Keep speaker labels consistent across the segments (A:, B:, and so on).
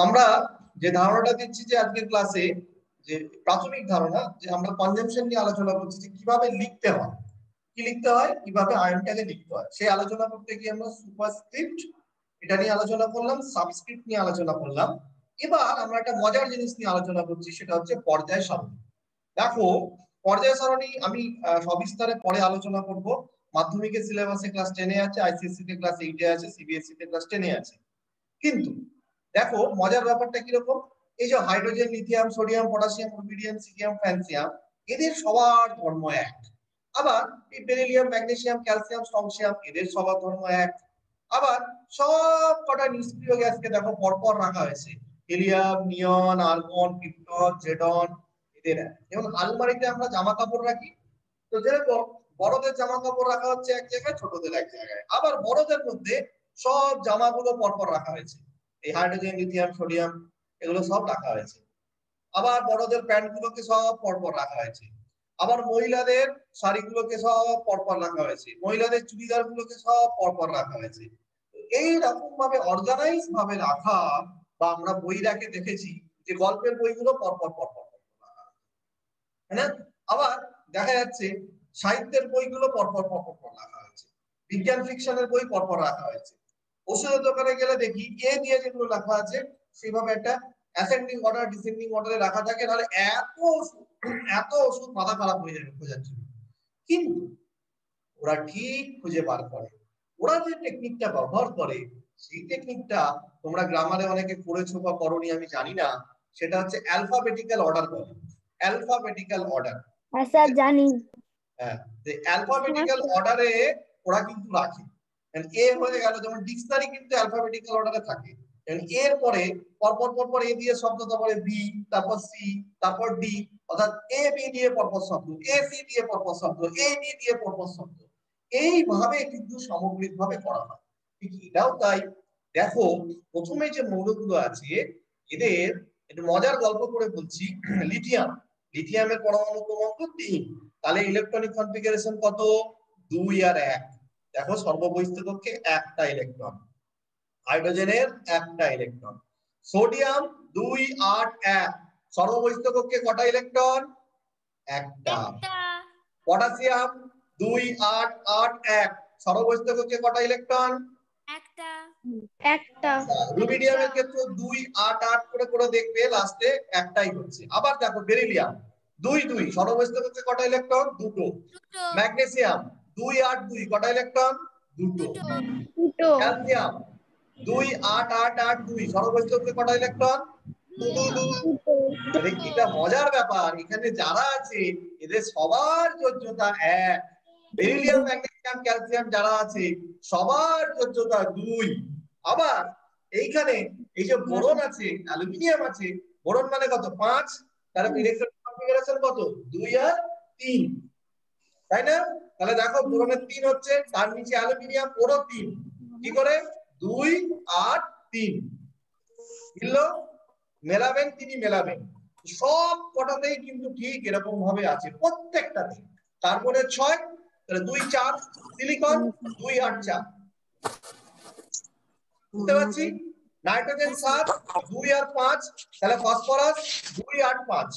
A: আমরা যে ধারণাটা দিচ্ছি যে আজকের ক্লাসে, যে প্রাথমিক ধারণা, যে আমরা কনজাম্পশন নিয়ে আলোচনা করছি যে কিভাবে লিখতে হয়, কি লিখতে হয়, কিভাবে আয়নটাকে লিখতে হয়, সেই আলোচনা করতে গিয়ে আমরা সুপারস্ক্রিপ্ট এটা নিয়ে আলোচনা করলাম, সাবস্ক্রিপ্ট নিয়ে আলোচনা করলাম। এবার আমরা একটা মজার জিনিস নিয়ে আলোচনা করছি, সেটা হচ্ছে পর্যায় সারণী। দেখো, পর্যায় সারণী আমি সবিস্তারে পরে আলোচনা করব। মাধ্যমিকের সিলেবাসে ক্লাস 10 এ আছে, আইসিএসসি তে ক্লাস 8 এ আছে, সিবিএসসি তে ক্লাস 10 এ আছে। কিন্তু দেখো মজার ব্যাপারটা কিরকম, এই যে hydrogen, lithium, sodium, potassium, rubidium, সিলিয়াম, ফ্রান্সিয়াম, এদের সবার ধর্ম এক। আবার এই বেরিলিয়াম, ম্যাগনেসিয়াম, ক্যালসিয়াম, স্ট্রনসিয়াম, এদের সবার ধর্ম এক। আবার সব কটা নিষ্ক্রিয় গ্যাসকে দেখো পরপর রাখা হয়েছে, হিলিয়াম, নিয়ন, আর্গন, ক্রিপ্টন, জেডন, এদের এক। যেমন আলমারিতে আমরা জামা কাপড় রাখি, তো যেরকম বড়দের জামা কাপড় রাখা হচ্ছে এক জায়গায়, ছোটদের এক জায়গায়। আবার বড়দের মধ্যে সব জামাগুলো পরপর রাখা হয়েছে, এই হাইড্রোজেন, লিথিয়াম, সোডিয়াম, এগুলো সব রাখা হয়েছে। আবার বড়দের প্যান্ট গুলোকে সব পরপর রাখা হয়েছে। আবার মহিলাদের শাড়িগুলোকে সব পরপর রাখা হয়েছে, মহিলাদের চুড়িদার গুলোকে সব পরপর রাখা হয়েছে। এই রকম ভাবে অর্গানাইজ ভাবে রাখা, বা আমরা বই রাখে দেখেছি যে গল্পের বইগুলো পরপর পরপর রাখা, তাই না? আবার দেখা যাচ্ছে সাহিত্যের বইগুলো পরপর পরপর রাখা হয়েছে, বিজ্ঞান ফিকশনের বই পরপর রাখা হয়েছে। ওষুধের দোকানে গেলে দেখি এ দিয়ে যেগুলো লেখা আছে সেইভাবে একটা অ্যাসেন্ডিং অর্ডার, ডিসেন্ডিং অর্ডারে রাখা থাকে, নাহলে এত ওষুধ মাথা খারাপ হয়ে যাবে খোঁজার জন্য। কিন্তু ওরা ঠিক খুঁজে বার করে। ওরা যে টেকনিকটা ব্যবহার করে, সেই টেকনিকটা তোমরা গ্রামারে অনেকে পড়েছো বা করোনি আমি জানি না, সেটা হচ্ছে অ্যালফাবেটিক্যাল অর্ডার বলে। অ্যালফাবেটিক্যাল অর্ডার,
B: হ্যাঁ স্যার জানি।
A: হ্যাঁ, অ্যালফাবেটিক্যাল অর্ডারে ওরা কিন্তু রাখে। এ হয়ে গেল, যেমন ডিকশনারি কিন্তু অ্যালফাবেটিক্যাল অর্ডারে থাকে। এর পরে পরপর পরপর এ দিয়ে শব্দ, তারপরে বি, তারপর সি, তারপর ডি, অর্থাৎ এ বি দিয়ে পরপর শব্দ, এ সি দিয়ে পরপর শব্দ, এ ডি দিয়ে পরপর শব্দ, এইভাবে কিন্তু সামগ্রিকভাবে করা হয়। ঠিক এটাও তাই। দেখো প্রথমে যে মৌলগুলো আছে, এদের একটু মজার গল্প করে বলছি। লিথিয়াম, লিথিয়ামের পরমাণু ক্রমাঙ্ক 3, তাহলে ইলেকট্রনিক কনফিগারেশন কত? 2 আর 1। দেখো সর্ববহিস্থ কক্ষে একটা ইলেকট্রন, হাইড্রোজেনের একটা ইলেকট্রন। সোডিয়াম 2 8 1, সর্ববহিস্থ কক্ষে কটা ইলেকট্রন? একটা। পটাশিয়াম 2 8 8 1, সর্ববহিস্থ কক্ষে কটা ইলেকট্রন?
C: একটা।
B: একটা।
A: রুবিডিয়ামের ক্ষেত্রে 2 8 8 করে করে দেখবে লাস্টে একটাই হচ্ছে। আবার দেখো বেরিলিয়াম 2 2, সর্ববহিস্থ কক্ষে কটা ইলেকট্রন? দুটো। ম্যাগনেসিয়াম 2 8 2, কটা ইলেকট্রন? দুটো।
B: দুটো।
A: ক্যালসিয়াম 2 8 8 8 2, সর্ববহিস্থ কক্ষে কটা ইলেকট্রন? আরে এটা মজার ব্যাপার, এখানে যারা আছে এদের সবার যোজ্যতা এক। বেরিলিয়াম, ম্যাগনেসিয়াম, ক্যালসিয়াম যারা আছে সবার যোজ্যতা 2। আবার এইখানে এই যে বোরন আছে, অ্যালুমিনিয়াম আছে, বোরন মানে কত? 5। তাহলে ইলেকট্রনিক কনফিগারেশন কত? 2 আর 3, তাই না? তাহলে দেখো বোরনের 3 হচ্ছে, তার নিচে অ্যালুমিনিয়াম, ওরও 3। কি করে? 2 8 3 মিললো, মেলাবেন, তিনি মেলাবেন। সব কটাতেই কিন্তু ঠিক এরকম ভাবে আছে, প্রত্যেকটাতে। তারপরে 6, তাহলে 2 4, সিলিকন 2 8 4, বুঝতে পারছি? নাইট্রোজেন 7, 2 আর 5, তাহলে ফসফরাস 2 8 5,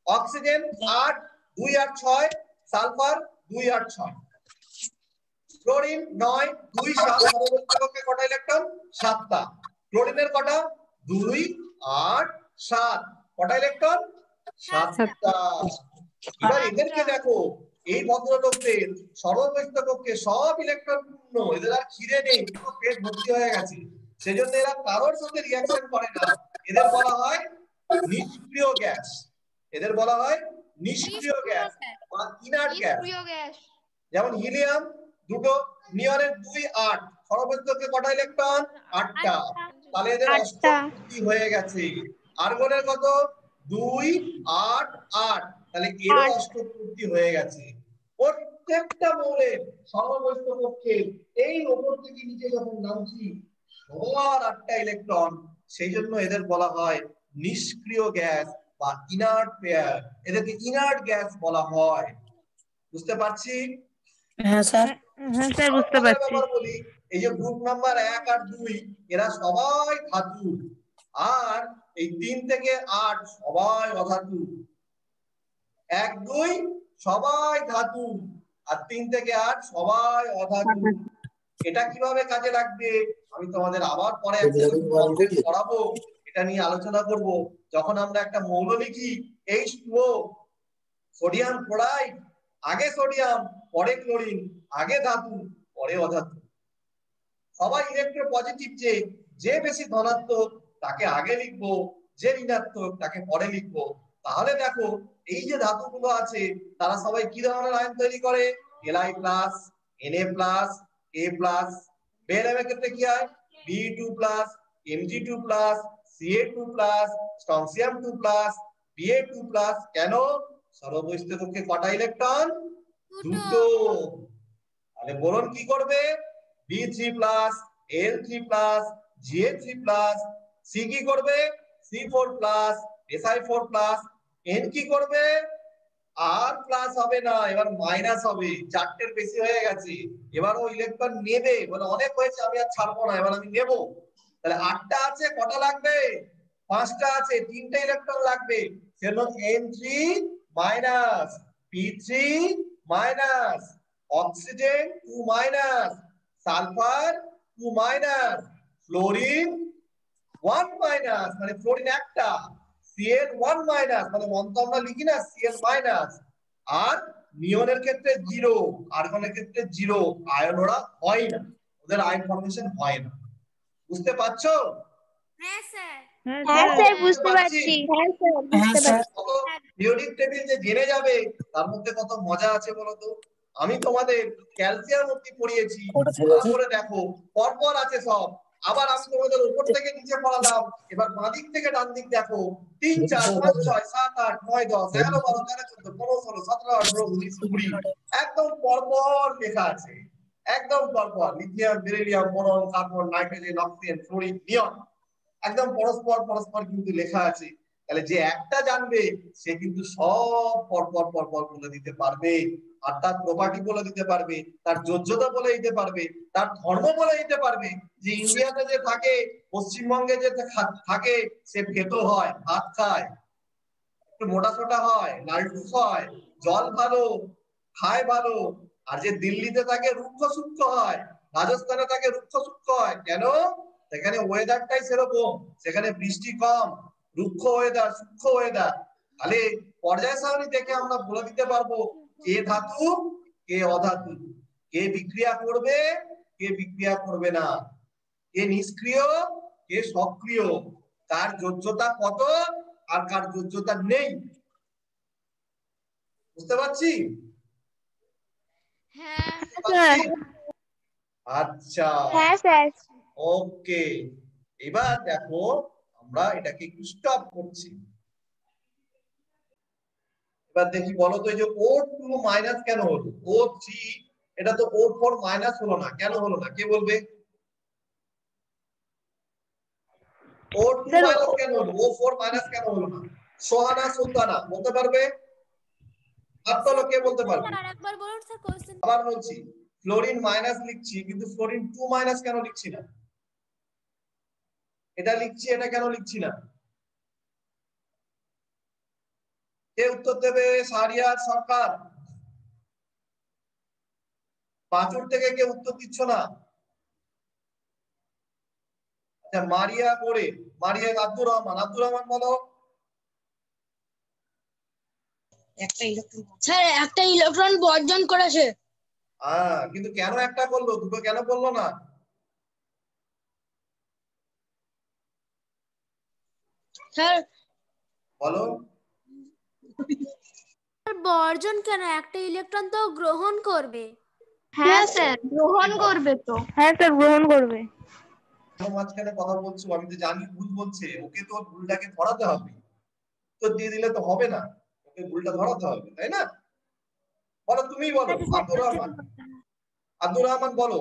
A: অক্সিজেন 8, 2 8 6, সালফার 2 8 6, ক্লোরিন 9, 2 7, সর্ববহিস্থ কক্ষে কটা ইলেকট্রন? 7টা। ক্লোরিনের কটা? 2 8 7, কটা ইলেকট্রন? 7টা। এবার এদেরকে দেখো, এই ভদ্রলোকদের সর্ববহিস্থ কক্ষে সব ইলেকট্রন পূর্ণ, এদের আর খিদে নেই, পুরো পেট ভর্তি হয়ে গেছে, সেজন্য এরা কারোর সাথে রিঅ্যাকশন করে না। এদের বলা হয় নিষ্ক্রিয় গ্যাস। এদের বলা হয় নিষ্ক্রিয় গ্যাস বা ইনার্ট গ্যাস। যেমন হিলিয়াম 2টো, নিয়নের 2 8, সর্ববহিস্থ কক্ষে কটা ইলেকট্রন? 8টা। তাহলে এদের অষ্টপূর্তি হয়ে গেছে। আর্গনের কত? 2 8 8, তাহলে এরও অষ্টপূর্তি হয়ে গেছে। প্রত্যেকটা মৌলের সর্ববহিস্থ কক্ষে এই উপর থেকে নিচে যখন নামছি সবার 8টা ইলেকট্রন, সেই জন্য এদের বলা হয় নিষ্ক্রিয় গ্যাস বা ইনার্ট পেয়ার। এদেরকে ইনার্ট গ্যাস বলা হয়। বুঝতে পারছি?
D: হ্যাঁ স্যার।
B: হ্যাঁ স্যার বুঝতে পারছি।
A: বলি, এই যে গ্রুপ নাম্বার 1 আর 2, এরা সবাই ধাতু। আর এই 3 থেকে 8 সবাই অধাতু, 1 2 সবাই ধাতু, আর 3 থেকে 8 সবাই অধাতু। এটা কিভাবে কাজে লাগবে আমি তোমাদের আবার পরে পড়াবো, এটা নিয়ে আলোচনা করব। যখন আমরা একটা মৌল লিখি H2O, সোডিয়াম ক্লোরাইড, আগে সোডিয়াম পরে ক্লোরিন, আগে ধাতু পরে অধাতু। সবাই ইলেকট্রো পজিটিভ, যে বেশি ধনাত্মক তাকে আগে লিখবো, যে ঋণাত্মক তাকে পরে লিখবো। তাহলে দেখো এই যে ধাতুগুলো আছে তারা সবাই কি ধরনের আয়ন তৈরি করে? Li+, Na+, A+। বেরিয়ামের ক্ষেত্রে কি হয়? Be2+, Mg2+, Ca2+, strontium 2+, Ba2+। কেন? সর্ববহিস্থ কক্ষে কটা ইলেকট্রন? দুটো। তাহলে বোরন কি করবে? B3+, Al3+, Ga3+। সি কি করবে? C4+, Si4+। N কি করবে? আর প্লাস হবে না, এবার মাইনাস হবে, চারটের বেশি হয়ে গেছে। এবার ও ইলেকট্রন নেবে, বলে অনেক হয়েছে আমি আর ছাড়বো না, এবার আমি নেব। তাহলে 8টা আছে, কটা লাগবে? 5টা আছে, 3টে ইলেকট্রন লাগবে। সেজন্য N3-, P3-, oxygen 2-, sulphur 2-, fluorine 1-, মানে ফ্লোরিন একটা, Cl1-, মানে মন তো আমরা লিখি না Cl-। আর নিয়নের ক্ষেত্রে 0, আর্গনের ক্ষেত্রে 0, আয়ন ওরা হয় না, ওদের আয়ন ফর্মেশন হয় না। বুঝতে পারছো?
C: হ্যাঁ স্যার।
B: হ্যাঁ স্যার বুঝতে পারছি। হ্যাঁ স্যার বুঝতে পারছি।
A: কত পিরিয়ডিক টেবিল যে জেনে যাবে তার মধ্যে কত মজা আছে বলো তো। আমি তোমাদের ক্যালসিয়াম অব্দি পড়িয়েছি, ভালো করে দেখো, পরপর আছে সব। আবার আমি তোমাদের উপর থেকে নিচে পড়ালাম, এবার বাঁ দিক থেকে ডান দিক দেখো। 3 4 5 6 7 8 9 10 11 12 13 14 15 16 17 18 19 20 একদম পরপর লেখা আছে, একদম পরপর। Lithium, beryllium, boron, carbon, nitrogen, oxygen, fluorine, neon একদম পরস্পর পরস্পর কিন্তু লেখা আছে। তাহলে যে একটা জানবে সে কিন্তু সব পরপর পরপর বলে দিতে পারবে, আর তার প্রপার্টি বলে দিতে পারবে, তার যোগ্যতা বলে দিতে পারবে, তার ধর্ম বলে দিতে পারবে। যে ইন্ডিয়াতে যে থাকে, পশ্চিমবঙ্গে যে থাকে, সে ভেতো হয়, ভাত খায়, একটু মোটা সোটা হয়, লালটুস হয়, জল ভালো খায় ভালো। আর যে দিল্লিতে থাকে রুক্ষ সূক্ষ্ম হয়, রাজস্থানে থাকে রুক্ষ সূক্ষ্ম হয়। কেন? সেখানে ওয়েদারটাই সেরকম, সেখানে বৃষ্টি কম, রুক্ষ ওয়েদার, সূক্ষ্ম ওয়েদার। তাহলে পর্যায় সারণী দেখে আমরা বলে দিতে পারবো কে ধাতু কে অধাতু, কে বিক্রিয়া করবে কে বিক্রিয়া করবে না, কে নিষ্ক্রিয় কে সক্রিয়, কার যোগ্যতা কত আর কার যোগ্যতা নেই। বুঝতে পারছি?
C: হ্যাঁ
A: আচ্ছা,
B: হ্যাঁ স্যার।
A: ওকে। এবার দেখো আমরা এটাকে একটু স্টপ করছি। এবার দেখি বলো তো, এই যে O2- কেন হলো? O3, এটা তো O4- হলো না, কেন হলো না? কে বলবে? O2- কেন হলো? O4- কেন হলো না? সোহানা সুলতানা বলতে পারবে? হাত তোলো, কে বলতে পারবে?
C: স্যার আরেকবার বলুন স্যার কোশ্চেন।
A: আবার বলছি, ফ্লোরিন মাইনাস লিখছি কিন্তু ফ্লোরিন 2- কেন লিখছি না? এটা লিখছি, এটা কেন লিখছি না? কে উত্তর দেবে? শাহরিয়ার সরকার। পাঁচুর থেকে কে উত্তর দিচ্ছ না? আচ্ছা, মারিয়া করে, মারিয়া আব্দুর রহমান, আব্দুর রহমান বলো।
D: স্যার একটা ইলেকট্রন বর্জন করেছে।
A: কিন্তু কেন একটা করলো, দুটো কেন করলো না?
D: স্যার
A: বলো।
C: বর্জন কেন? একটা ইলেকট্রন তো গ্রহণ করবে।
B: হ্যাঁ স্যার গ্রহণ করবে তো। হ্যাঁ স্যার গ্রহণ করবে।
A: মাঝখানে কথা বলছো, আমি তো জানি ভুল বলছে, ওকে তো ভুলটাকে ধরাতে হবে, তো দিয়ে দিলে তো হবে না, ওকে ভুলটা ধরাতে হবে, তাই না? বলো, তুমি বলো। আব্দুর রহমান, আব্দুর রহমান বলো।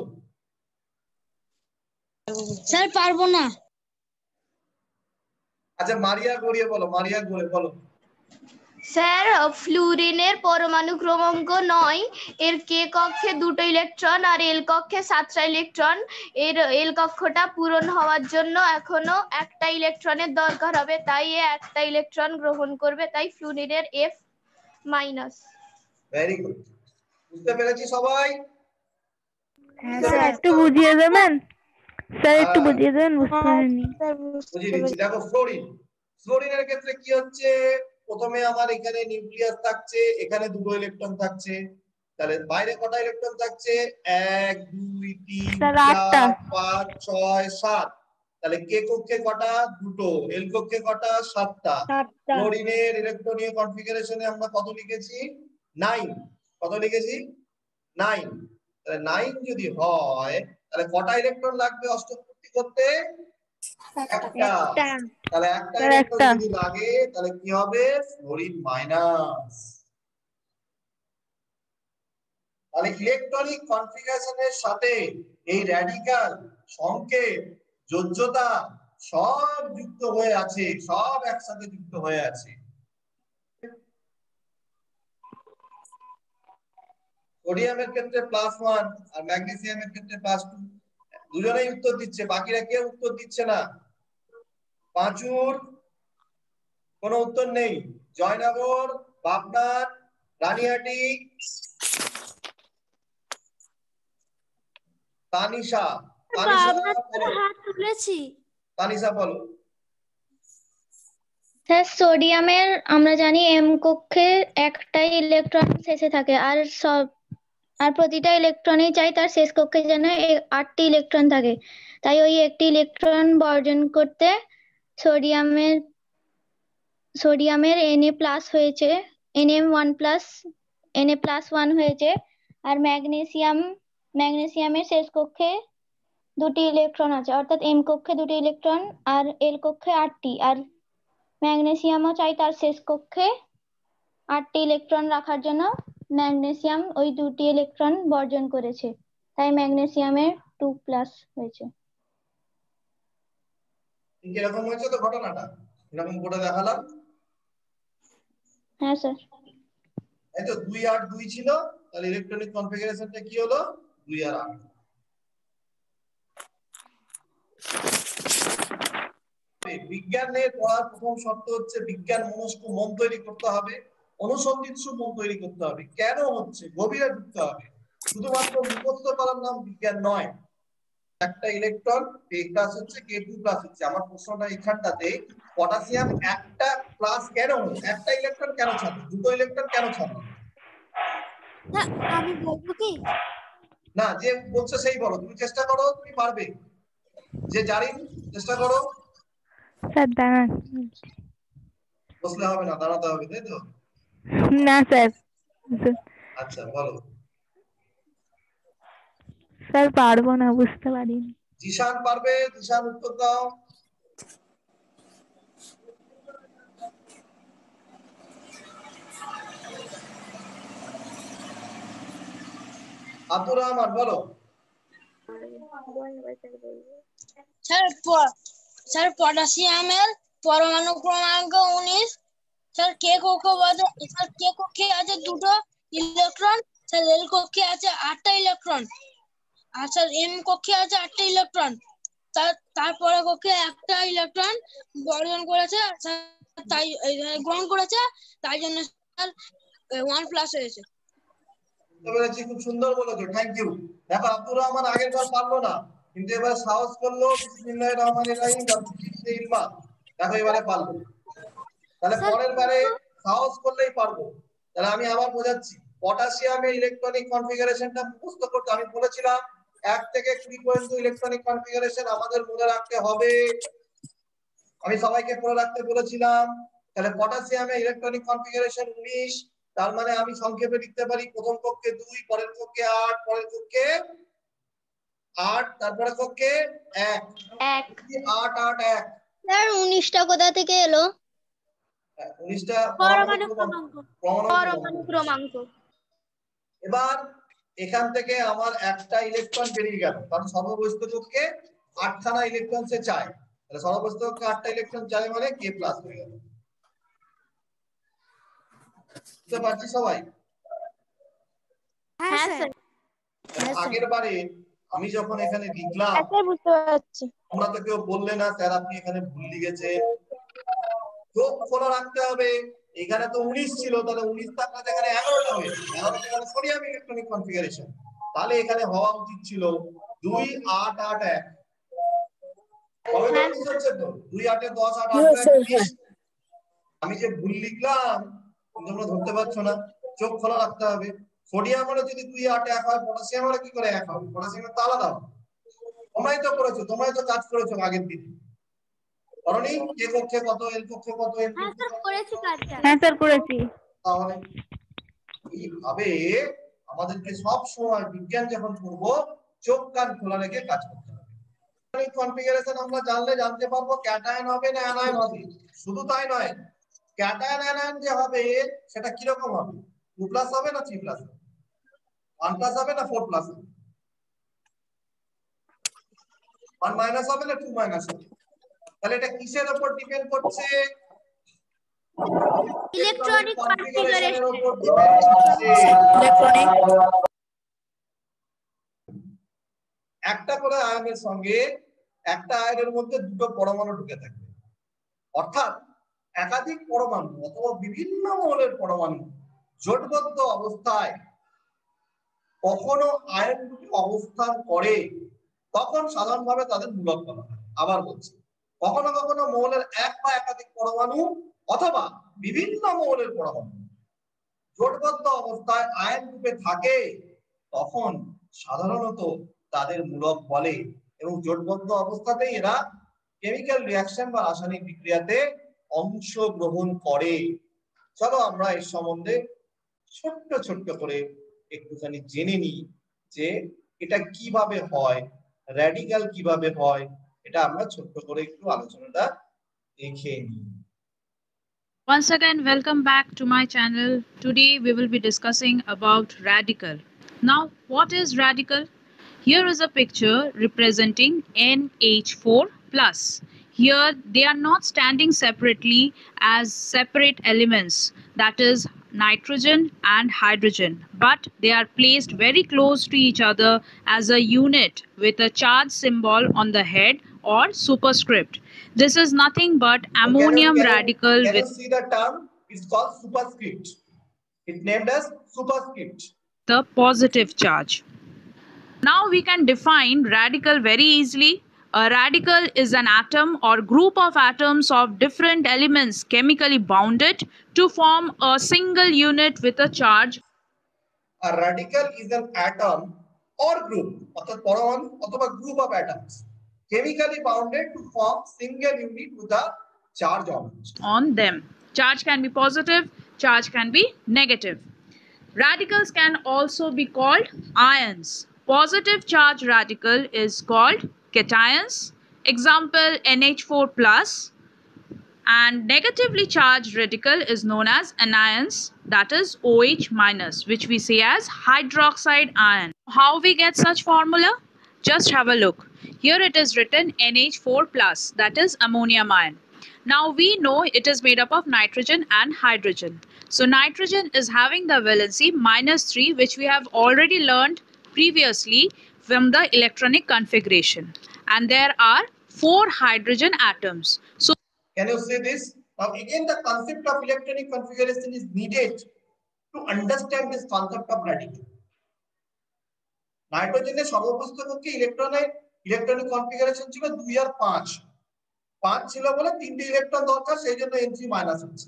D: স্যার পারবো না।
A: আচ্ছা, মারিয়া গড়িয়ে বলো, মারিয়া গড়ে বলো।
B: স্যার ফ্লুরিনের পরমাণু ক্রমাঙ্ক 9, এর কে কক্ষে 2টো ইলেকট্রন আর এল কক্ষে 7টা ইলেকট্রন। এর এল কক্ষটা পূরণ হওয়ার জন্য এখনো একটা ইলেকট্রনের দরকার হবে, তাই এ একটা ইলেকট্রন গ্রহণ করবে, তাই ফ্লুরিনের F-।
A: ভেরি গুড, বুঝতে পেরেছি সবাই?
E: স্যার একটু বুঝিয়ে দেবেন, স্যার একটু
A: হ্যাঁ,
E: বুঝিয়ে দেবেন, বুঝতে পারিনি।
A: বুঝিয়ে দিচ্ছি। দেখো ফ্লোরিনের ক্ষেত্রে কি হচ্ছে, প্রথমে আমার এখানে নিউক্লিয়াস থাকছে, এখানে 2টো ইলেকট্রন থাকছে, তাহলে বাইরে কটা ইলেকট্রন থাকছে? 1 2 3
E: স্যার
A: 4
E: 8টা।
A: 5 6 7। তাহলে কে কক্ষে কটা? 2টো। এল কক্ষে কটা? 7টা। ফ্লোরিনের ইলেকট্রনীয় কনফিগারেশনে আমরা কত লিখেছি? 9। কত লিখেছি? 9। তাহলে 9 যদি হয় তাহলে কটা ইলেকট্রন লাগবে অষ্টক পূর্তি করতে? একটা। তাহলে একটা
E: স্যার
A: ইলেকট্রন
E: একটা।
A: যদি লাগে তাহলে কি হবে? Fluorine minus. তাহলে ইলেকট্রনিক কনফিগারেশনের সাথে এই র্যাডিক্যাল, সংকেত, যোজ্যতা সব যুক্ত হয়ে আছে, সব একসাথে যুক্ত হয়ে আছে। সোডিয়ামের ক্ষেত্রে +1 আর ম্যাগনেসিয়ামের ক্ষেত্রে +2। দুজনেই উত্তর দিচ্ছে, বাকিরা কেউ উত্তর দিচ্ছে না। পাঁচুর কোনো উত্তর নেই। জয়নগর, পাবনার, রানিহাটি, তানিশা। তানিশা বলো,
C: হাত তুলেছি।
A: তানিশা বলো।
F: স্যার সোডিয়ামের আমরা জানি এম কক্ষে একটাই ইলেকট্রন শেষে থাকে, আর প্রতিটা ইলেকট্রনই চাই তার শেষ কক্ষে যেন 8টি ইলেকট্রন থাকে, তাই ওই একটি ইলেকট্রন বর্জন করতে সোডিয়ামের Na+ হয়েছে, Na+1 হয়েছে। আর ম্যাগনেসিয়ামের শেষ কক্ষে 2টি ইলেকট্রন আছে, অর্থাৎ এম কক্ষে 2টি ইলেকট্রন আর এল কক্ষে 8টি। আর ম্যাগনেসিয়ামও চাই তার শেষ কক্ষে 8টি ইলেকট্রন রাখার জন্য ম্যাগনেসিয়াম ওই 2টি ইলেকট্রন বর্জন করেছে, তাই ম্যাগনেসিয়ামের 2+ হয়েছে।
A: ঠিক এরকম হয়েছে তো ঘটনাটা, এরকম করে দেখালাম।
F: হ্যাঁ স্যার।
A: এই তো 2 8 2 ছিল, তাহলে ইলেকট্রনিক কনফিগারেশনটা কি হলো? 2 আর 8। বিজ্ঞানের পড়ার প্রথম শর্ত হচ্ছে বিজ্ঞান মনস্ক মন তৈরি করতে হবে, অনুসন্ধিৎসু মন তৈরি করতে হবে। কেন হচ্ছে গভীরে ঢুকতে হবে, শুধুমাত্র মুখস্থ করার নাম বিজ্ঞান নয়। একটা ইলেকট্রন K+ হচ্ছে, K2+ হচ্ছে। আমার প্রশ্নটা এখানটাতে, পটাশিয়াম একটা প্লাস কেন হলো? একটা ইলেকট্রন কেন ছাড়লো? 2টো ইলেকট্রন কেন ছাড়লো?
C: আমি বলবো কি?
A: না, যে বলছে সেই বলো, তুমি চেষ্টা করো, তুমি পারবে। যে জানি, চেষ্টা করো।
E: স্যার দাঁড়ান।
A: বসলে হবে না, দাঁড়াতে হবে, তাই তো?
E: না স্যার।
A: আচ্ছা বলো।
E: স্যার পারবো না, বুঝতে পারিনি।
A: জিশান পারবে, জিশান উত্তর দাও। আব্দুর রহমান বলো।
D: স্যার পটাশিয়ামের পরমাণু ক্রমাঙ্ক 19। স্যার কে কক্ষে আছে 2টো ইলেকট্রন। স্যার এল কক্ষে আছে 8টা ইলেকট্রন। আর স্যার এম কক্ষে আছে 8টা ইলেকট্রন। তারপরে কক্ষে একটা ইলেকট্রন বর্জন করেছে, তাই গ্রহণ করেছে, তাই জন্য স্যার 1+ হয়েছে।
A: খুব সুন্দর বলেছো, থ্যাংক ইউ। দেখো আব্দুর রহমান আগের বার পারলো না, কিন্তু এবার সাহস করলো, বিসমিল্লাহির রহমানির রহিম, দেখো এবারে পারলো। তাহলে পরের বারে সাহস করলেই পারবো। তাহলে আমি আবার বোঝাচ্ছি, পটাশিয়ামের ইলেকট্রনিক কনফিগারেশনটা মুখস্থ করতে আমি বলেছিলাম 1 থেকে 20 পর্যন্ত ইলেকট্রনিক কনফিগারেশন আমাদের মনে রাখতে হবে। আমি সবাইকে পড়ে রাখতে বলেছিলাম। তাহলে পটাশিয়ামের ইলেকট্রনিক কনফিগারেশন 19। তার মানে আমি সংক্ষেপে লিখতে পারি, প্রথম কক্ষে 2, পরের কক্ষে 8, পরের কক্ষে 8, তারপরে কক্ষে 1। 8 8 1।
F: স্যার 19টা কোথা থেকে এলো?
A: 19টা
C: পরমাণু ক্রমাঙ্ক।
B: পরমাণু ক্রমাঙ্ক।
A: এবার এখান থেকে আমার একটা ইলেকট্রন বেরিয়ে গেল, কারণ সর্ববস্তু কক্ষে 8খানা ইলেকট্রন সে চায়। তাহলে সর্ববস্তু কক্ষে 8টা ইলেকট্রন চাই মানে K+ হয়ে গেল। বুঝতে পারছি সবাই?
C: হ্যাঁ স্যার।
A: আগের বারে আমি যখন এখানে লিখলাম
D: বুঝতে পারছি।
A: তোমরা তো কেউ বললে না স্যার আপনি এখানে ভুল লিখেছেন। যোগ খোলা রাখতে হবে। এখানে তো 19 ছিল, তাহলে 19 থাকলে এখানে 11টা হয়েছে। 11টা এখানে সোডিয়াম ইলেকট্রনিক কনফিগারেশন, তাহলে এখানে হওয়া উচিত ছিল 2 8 8 1। কবে তো 20 হচ্ছে তো 2 8 এ 10 8 8 20। আমি যে ভুল লিখলাম তোমরা ধরতে পারছো না। চোখ খোলা রাখতে হবে। সোডিয়াম হলে যদি 2 8 1 হয়, পটাশিয়াম হলে কি করে 1 হবে? পটাশিয়ামের তো আলাদা হবে। তোমরাই তো করেছো, তোমরাই তো কাজ করেছো আগের দিন। করনি? কে কক্ষে কত, এল কক্ষে কত, এল
C: হ্যাঁ
A: কক্ষে
C: স্যার
A: কত?
C: করেছি কাজটা।
E: হ্যাঁ স্যার করেছি।
A: তাহলে এইভাবে আমাদেরকে সব সময় বিজ্ঞান যখন পড়বো চোখ কান খোলা রেখে কাজ করতে হবে। কনফিগারেশন আমরা জানলে জানতে পারবো ক্যাটায়ন হবে না অ্যানায়ন হবে। শুধু তাই নয়, ক্যাটায়ন অ্যানায়ন যে হবে সেটা কি রকম হবে? 2 প্লাস হবে না 3 প্লাস হবে? 1 প্লাস হবে না 4 প্লাস হবে? 1 মাইনাস হবে না 2 মাইনাস হবে? তাহলে এটা কিসের উপর ডিপেন্ড করছে?
C: ইলেকট্রনিক
A: কনফিগারেশনের
C: কনফিগারেশন।
A: উপর ডিপেন্ড করছে। একটা করে আয়নের সঙ্গে একটা আয়নের মধ্যে দুটো পরমাণু ঢুকে থাকবে, অর্থাৎ একাধিক পরমাণু অথবা বিভিন্ন মৌলের পরমাণু জোটবদ্ধ অবস্থায় কখনো আয়ন দুটি অবস্থান করে, তখন সাধারণভাবে তাদের মূলক বলা হয়। আবার বলছি, কখনো কখনো মৌলের এক বা একাধিক পরমাণু অথবা বিভিন্ন মৌলের পরমাণু জোটবদ্ধ অবস্থায় আয়ন রূপে থাকে, তখন সাধারণত তাদের মূলক বলে। এবং জোটবদ্ধ অবস্থাতেই এরা কেমিক্যাল রিঅ্যাকশন বা রাসায়নিক বিক্রিয়াতে অংশগ্রহণ করে। চলো আমরা এর সম্বন্ধে ছোট্ট ছোট্ট করে একটুখানি জেনে নিই যে এটা কিভাবে হয়, র্যাডিক্যাল কিভাবে হয়, এটা আমরা ছোট্ট করে একটু আলোচনাটা দেখে নিই।
G: Once again, welcome back to my channel. Today we will be discussing about radical. Now, what is radical? Here is a picture representing NH4+. Here they are not standing separately as separate elements, that is nitrogen and hydrogen, but they are placed very close to each other as a unit with a charge symbol on the head or superscript. This is nothing but ammonium radical
A: Can
G: with
A: you see the term? It's called superscript. It's named as superscript.
G: the positive charge. Now we can define radical very easily. A radical is an atom or group of atoms of different elements chemically bounded to form a single unit with a charge.
A: A radical is an atom or group, অর্থাৎ পরমাণু অথবা group of atoms chemically bounded to form single unit with a charge
G: on them. Charge can be positive, charge can be negative. Radicals can also be called ions. Positive charge radical is called cations, example NH4+, and negatively charged radical is known as anions, that is OH-, which we say as hydroxide ion. How we get such formula? Just have a look. Here it is written NH4+, that is ammonium ion. Now we know it is made up of nitrogen and hydrogen. So nitrogen is having the valency -3, which we have already learned previously from the electronic configuration. And there are 4 hydrogen atoms. So
A: Can you see this? Now again the concept of electronic configuration is needed to understand this concept of radical. নাইট্রোজেনের সর্বপ্রস্থ কক্ষে electronic configuration ছিল 2 আর 5। 5 ছিল বলে 3টে electron দরকার, সেই জন্য N3- হচ্ছে।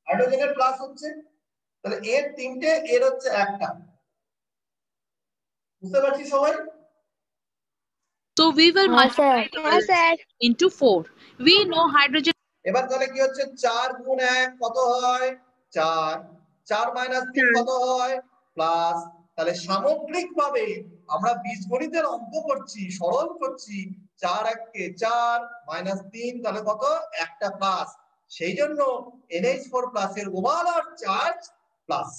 A: হাইড্রোজেনের প্লাস হচ্ছে, তাহলে এর 3টে, এর হচ্ছে একটা। বুঝতে পারছি সবাই?
G: So we will multiply the valency into 4. We know hydrogen.
A: এবার তাহলে কি হচ্ছে 4 গুণ 1 কত হয়? 4। 4 - 3 কত হয়? প্লাস। তাহলে সামগ্রিকভাবে আমরা বীজগণিতের অঙ্ক করছি, সরল করছি। 4 1 কে 4 -3 তাহলে কত? একটা প্লাস। সেই জন্য NH4+ এর overall charge plus.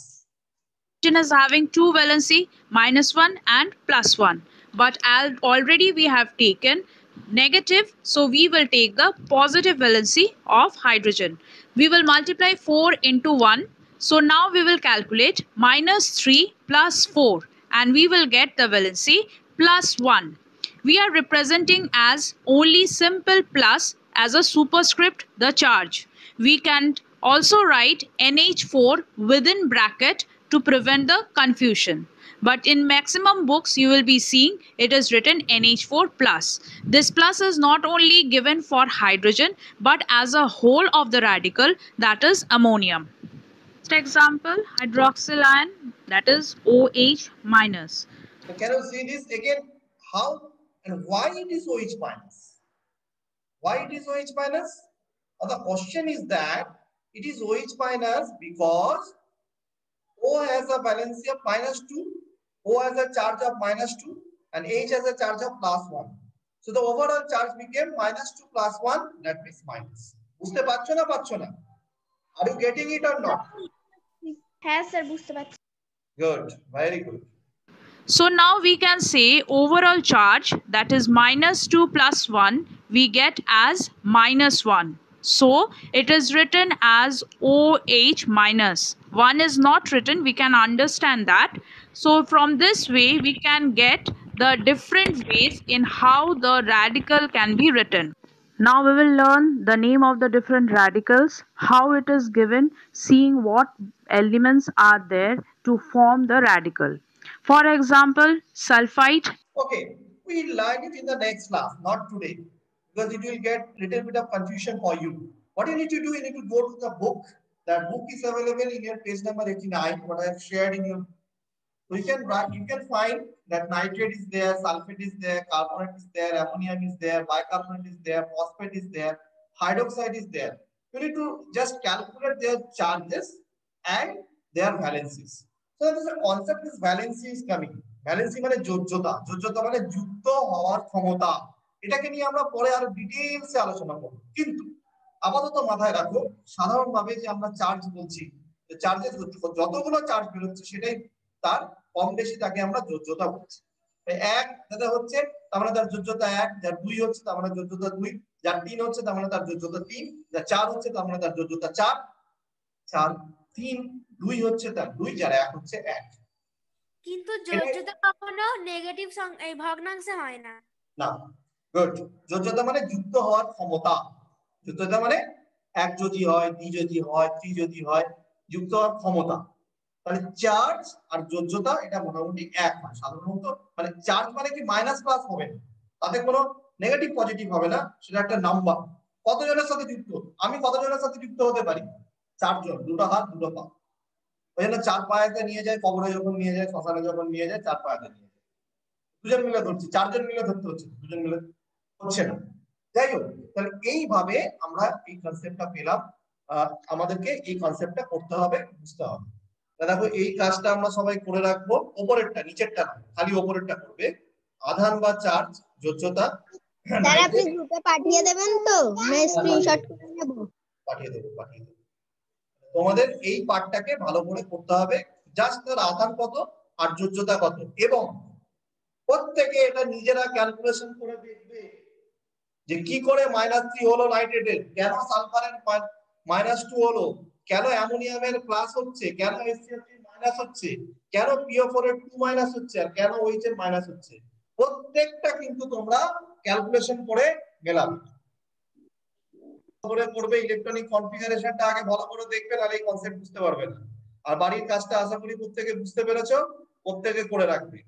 G: Hydrogen is having 2 valency, -1 and +1. But already we have taken negative, so we will take the positive valency of hydrogen. We will multiply 4 into 1. So now we will calculate -3 plus 4 and we will get the valency +1. We are representing as only simple plus as a superscript the charge. We can also write NH4 within bracket to prevent the confusion. But in maximum books you will be seeing it is written NH4 plus. This plus is not only given for hydrogen but as a whole of the radical, that is ammonium. Next example, hydroxyl ion, that is OH minus.
A: So can you see this again? How and why it is OH minus? Why it is OH minus? The question is that it is OH minus because O has a valency of -2, O has a charge of -2, and H has a charge of +1. So the overall charge became -2 + 1, that means minus. বুঝতে পারছো না পারছো না? Are you getting it or not?
B: হ্যাঁ sir বুঝতে পারছি।
A: Good, very good.
G: So now we can say overall charge, that is -2 plus 1, we get as -1. So it is written as OH minus. 1 is not written, we can understand that. So from this way we can get the different ways in how the radical can be written. Now we will learn the name of the different radicals, how it is given, seeing what elements are there to form the radical. For example, sulfite.
A: Okay, we'll learn it in the next class, not today, because it will get little bit of confusion for you. What you need to do, you need to go to the book. That book is available in your page number 89, what I have shared in your. So you can find that nitrate is there, sulfate is there, carbonate is there, ammonium is there, bicarbonate is there, phosphate is there, hydroxide is there. You need to just calculate their charges and their valencies. So the concept is valency is coming. Valency মানে যোজ্যতা, যোজ্যতা মানে যুক্ত হওয়ার ক্ষমতা। এটাকে নিয়ে আমরা পরে আরো ডিটেইলসে আলোচনা করব। কিন্তু আপাতত মাথায় রাখো সাধারণভাবে যে আমরা চার্জ বলছি, চার্জের যতগুলো চার্জ বের হচ্ছে সেটাই তার কম বেশি তাকে আমরা যোজ্যতা বলছি। 1 যেটা হচ্ছে তার মানে তার যোজ্যতা 1, যার 2 হচ্ছে তার মানে যোজ্যতা 2, যার 3 হচ্ছে তার মানে তার যোজ্যতা 3, যার 4 হচ্ছে তার মানে তার যোজ্যতা 4, 4 3 2 হচ্ছে তার 2, যার 1 হচ্ছে 1।
C: কিন্তু যোজ্যতা কখনো নেগেটিভ এই ভগ্নাংশে হয় না।
A: না, গুড। যোজ্যতা মানে যুক্ত হওয়ার ক্ষমতা। যোজ্যতা মানে 1 যদি হয়, 2 যদি হয়, 3 যদি হয়, যুক্ত হওয়ার ক্ষমতা। তাহলে চার্জ আর যোজ্যতা এটা মোটামুটি এক হয় সাধারণত। মানে চার্জ মানে কি মাইনাস প্লাস হবে না, তাতে কোনো নেগেটিভ পজিটিভ হবে না, সেটা একটা নাম্বার। কতজনের সাথে যুক্ত? আমি কতজনের সাথে যুক্ত হতে পারি? 4 জন, দুটো হাত দুটো পা। ওই জন্য 4 পায়াতে নিয়ে যায়, কবরে যখন নিয়ে যায়, শ্মশানে যখন নিয়ে যায়, 4 পায়াতে নিয়ে যায়। 2 জন মিলে ধরছি, 4 জন মিলে ধরতে হচ্ছে, 2 জন মিলে হচ্ছে না। যাই হোক, তাহলে এইভাবে আমরা এই কনসেপ্টটা পেলাম। আমাদেরকে এই কনসেপ্টটা করতে হবে, বুঝতে হবে। দেখো এই কাজটা আমরা সবাই করে রাখবো, উপরেরটা নিচেরটা না, খালি উপরেরটা করবে। আধান বা চার্জ, যোজ্যতা।
H: স্যার আপনি গ্রুপে পাঠিয়ে দেবেন তো, আমি স্ক্রিনশট করে নেব।
A: পাঠিয়ে দেব। তোমাদের এই পার্টটাকে ভালো করে করতে হবে, জাস্ট তার আধান কত আর যোজ্যতা কত, এবং প্রত্যেকে এটা নিজেরা ক্যালকুলেশন করে দেখবে যে কি করে -3 হলো নাইট্রেটের, কেন সালফারের -2 হলো, কেন অ্যামোনিয়ামের প্লাস হচ্ছে, কেন HCl3 মাইনাস হচ্ছে, কেন PO4 এর 2 মাইনাস হচ্ছে, আর কেন OH এর মাইনাস হচ্ছে। প্রত্যেকটা কিন্তু তোমরা ক্যালকুলেশন করে মেলাবে। করে করবে, ইলেকট্রনিক কনফিগারেশনটা আগে ভালো করে দেখবে, নাহলে এই কনসেপ্ট বুঝতে পারবে না। আর বাড়ির কাজটা আশা করি প্রত্যেকে বুঝতে পেরেছো, প্রত্যেকে করে রাখবে।